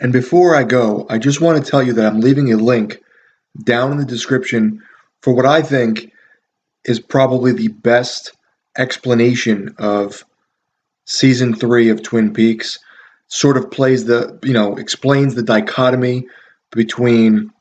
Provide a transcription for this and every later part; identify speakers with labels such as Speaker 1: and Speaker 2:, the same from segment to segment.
Speaker 1: And before I go, I just want to tell you that I'm leaving a link down in the description for what I think is probably the best explanation of season 3 of Twin Peaks. Sort of explains the dichotomy between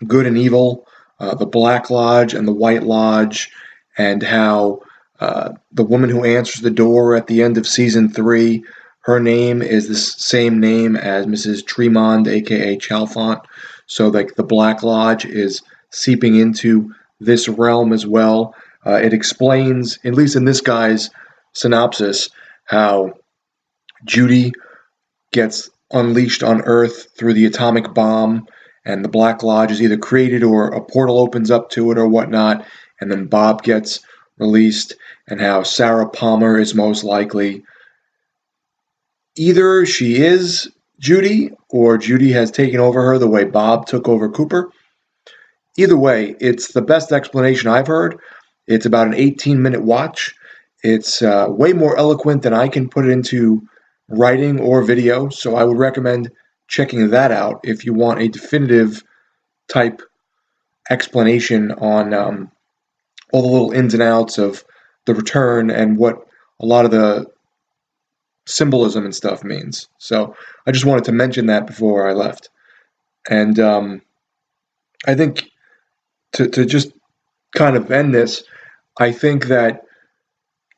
Speaker 1: good and evil, the Black Lodge and the White Lodge, and how the woman who answers the door at the end of season 3, her name is the same name as Mrs. Tremond, aka Chalfont. So, like, the Black Lodge is seeping into this realm as well. It explains, at least in this guy's synopsis, how Judy gets unleashed on Earth through the atomic bomb, and the Black Lodge is either created or a portal opens up to it or whatnot, and then Bob gets released, and how Sarah Palmer is most likely either she is Judy or Judy has taken over her the way Bob took over Cooper. Either way, it's the best explanation I've heard. It's about an 18-minute watch. It's way more eloquent than I can put it into writing or video, so I would recommend checking that out if you want a definitive type explanation on all the little ins and outs of the return and what a lot of the symbolism and stuff means. So I just wanted to mention that before I left. And I think to just kind of end this, I think that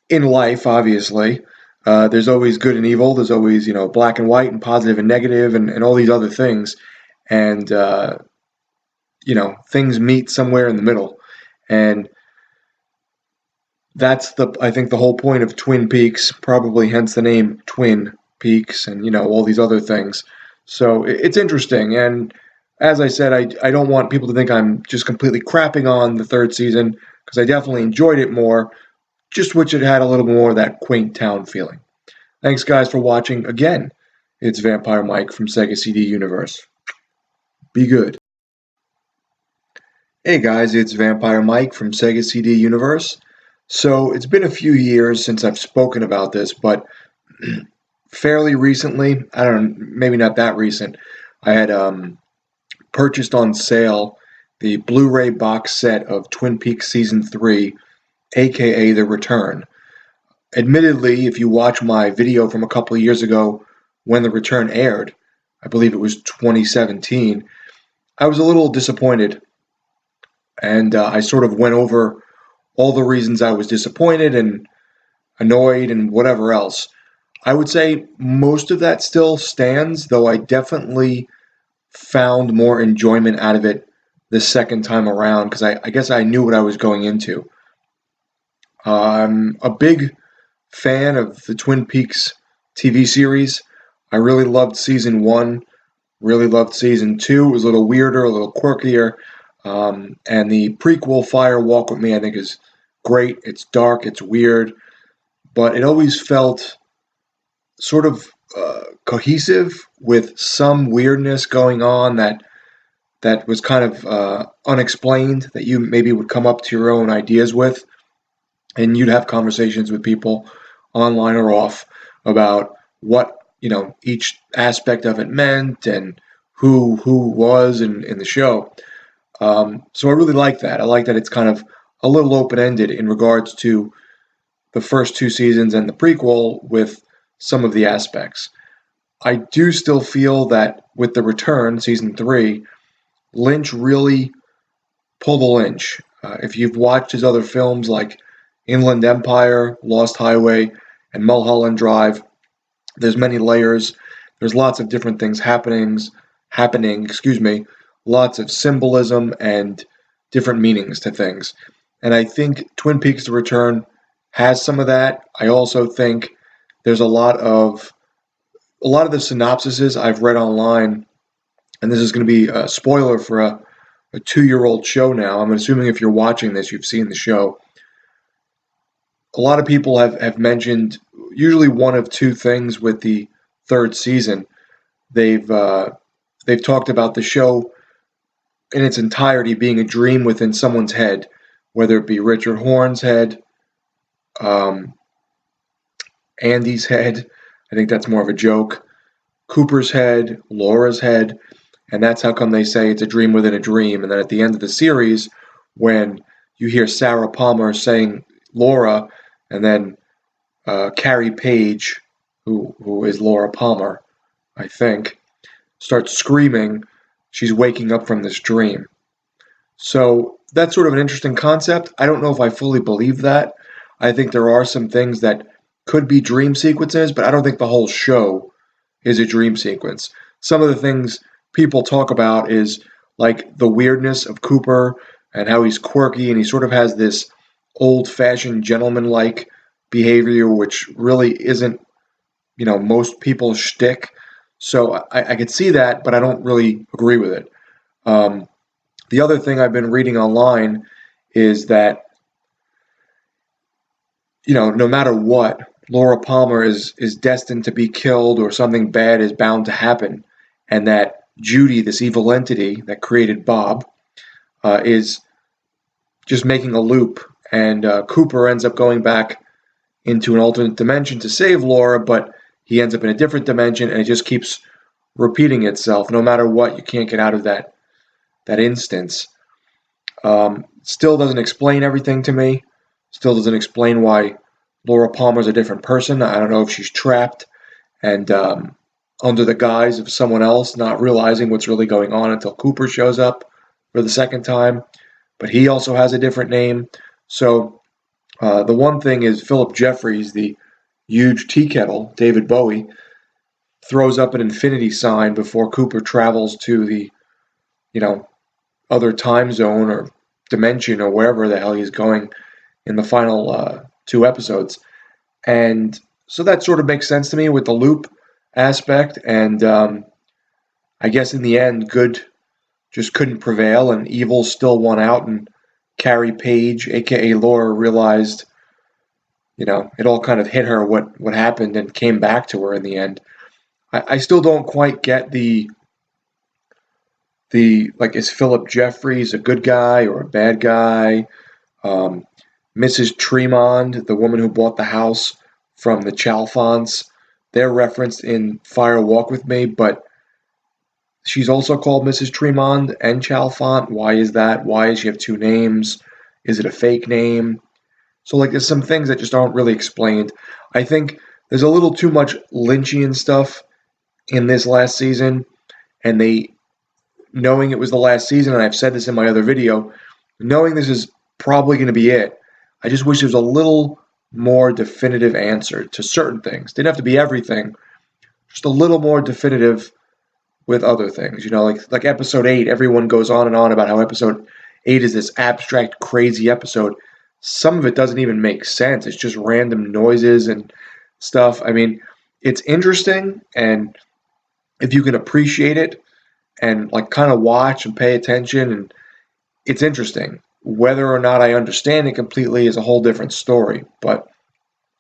Speaker 1: in life, obviously, there's always good and evil. There's always, black and white and positive and negative and all these other things. And, things meet somewhere in the middle. And that's I think the whole point of Twin Peaks, probably hence the name Twin Peaks and, all these other things. So it's interesting. And as I said, I don't want people to think I'm just completely crapping on the third season, because I definitely enjoyed it more. Just wish it had a little more of that quaint town feeling. Thanks, guys, for watching. Again, it's Vampire Mike from Sega CD Universe. Be good. Hey, guys, it's Vampire Mike from Sega CD Universe. So, it's been a few years since I've spoken about this, but fairly recently, I don't know, maybe not that recent, I had purchased on sale the Blu-ray box set of Twin Peaks Season 3, aka The Return. Admittedly, if you watch my video from a couple of years ago when The Return aired, I believe it was 2017, I was a little disappointed. And I sort of went over all the reasons I was disappointed and annoyed and whatever else. I would say most of that still stands, though I definitely found more enjoyment out of it the second time around, because I guess I knew what I was going into. I'm a big fan of the Twin Peaks TV series. I really loved season 1, really loved season 2. It was a little weirder, a little quirkier. And the prequel, Fire Walk With Me, I think is great. It's dark, it's weird, but it always felt sort of cohesive with some weirdness going on that was kind of unexplained, that you maybe would come up to your own ideas with, and you'd have conversations with people online or off about what each aspect of it meant and who was in the show. So I really like that. I like that it's kind of a little open-ended in regards to the first 2 seasons and the prequel with some of the aspects. I do still feel that with The Return, season 3, Lynch really pulled a Lynch. If you've watched his other films like Inland Empire, Lost Highway, and Mulholland Drive, there's many layers. There's lots of different things happening, lots of symbolism and different meanings to things. And I think Twin Peaks: The Return has some of that. I also think there's a lot of the synopsises I've read online, and this is going to be a spoiler for a 2-year-old show now. I'm assuming if you're watching this, you've seen the show. A lot of people have mentioned usually one of 2 things with the third season. They've talked about the show in its entirety being a dream within someone's head, whether it be Richard Horne's head, Andy's head. I think that's more of a joke. Cooper's head, Laura's head, and that's how come they say it's a dream within a dream. And then at the end of the series, when you hear Sarah Palmer saying Laura, and then Carrie Page, who is Laura Palmer, I think, starts screaming, she's waking up from this dream. So that's sort of an interesting concept. I don't know if I fully believe that. I think there are some things that could be dream sequences, but I don't think the whole show is a dream sequence. Some of the things people talk about is like the weirdness of Cooper and how he's quirky and he sort of has this old-fashioned gentleman-like behavior, which really isn't, most people's shtick. So I could see that, but I don't really agree with it. The other thing I've been reading online is that, no matter what, Laura Palmer is destined to be killed or something bad is bound to happen. And that Judy, this evil entity that created Bob, is just making a loop. And Cooper ends up going back into an alternate dimension to save Laura, but he ends up in a different dimension, and it just keeps repeating itself. No matter what, you can't get out of that instance. Still doesn't explain everything to me. Still doesn't explain why Laura Palmer's a different person. I don't know if she's trapped and under the guise of someone else, not realizing what's really going on until Cooper shows up for the second time. But he also has a different name. So the one thing is Philip Jeffries, the huge tea kettle, David Bowie, throws up an infinity sign before Cooper travels to the, other time zone or dimension or wherever the hell he's going in the final 2 episodes. And so that sort of makes sense to me with the loop aspect. And I guess in the end, good just couldn't prevail and evil still won out. And Carrie Page, a.k.a. Laura, realized, it all kind of hit her what happened and came back to her in the end. I still don't quite get the is Philip Jeffries a good guy or a bad guy? Mrs. Tremond, the woman who bought the house from the Chalfonts, they're referenced in Fire Walk With Me, but she's also called Mrs. Tremond and Chalfont. Why is that? Why does she have 2 names? Is it a fake name? So there's some things that just aren't really explained. I think there's a little too much Lynchian stuff in this last season, and knowing it was the last season, and I've said this in my other video, knowing this is probably going to be it, I just wish there was a little more definitive answer to certain things. Didn't have to be everything, just a little more definitive with other things. Like episode 8, everyone goes on and on about how episode 8 is this abstract, crazy episode. Some of it doesn't even make sense. It's just random noises and stuff. I mean, it's interesting, and if you can appreciate it and kind of watch and pay attention, and it's interesting. Whether or not I understand it completely is a whole different story. But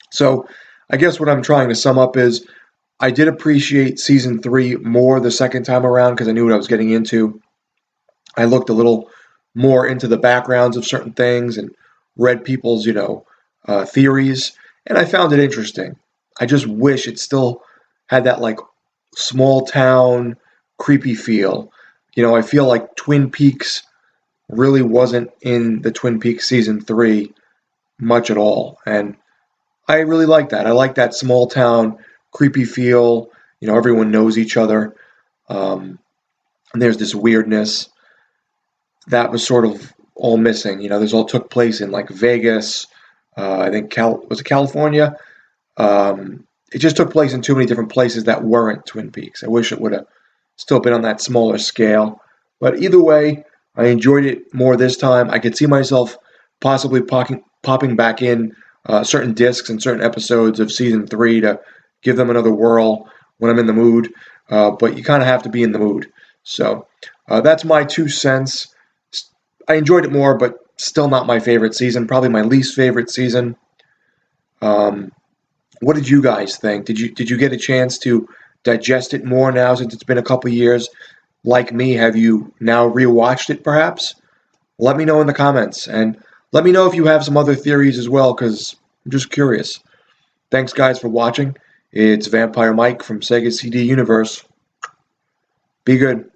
Speaker 1: so I guess what I'm trying to sum up is I did appreciate season 3 more the second time around because I knew what I was getting into. I looked a little more into the backgrounds of certain things and read people's, theories, and I found it interesting. I just wish it still had that small town creepy feel. I feel like Twin Peaks really wasn't in the Twin Peaks season 3 much at all, and I really like that. I like that small town creepy feel. Everyone knows each other, and there's this weirdness that was sort of all missing. This all took place in Vegas. I think was it California? It just took place in too many different places that weren't Twin Peaks. I wish it would have still been on that smaller scale. But either way, I enjoyed it more this time. I could see myself possibly popping back in certain discs and certain episodes of season 3 to give them another whirl when I'm in the mood. But you kind of have to be in the mood. So that's my 2 cents. I enjoyed it more, but still not my favorite season. Probably my least favorite season. What did you guys think? Did you get a chance to digest it more now since it's been a couple years? Like me, have you now rewatched it perhaps? Let me know in the comments, and let me know if you have some other theories as well, because I'm just curious. Thanks guys for watching, It's Vampire Mike from Sega CD Universe. Be good.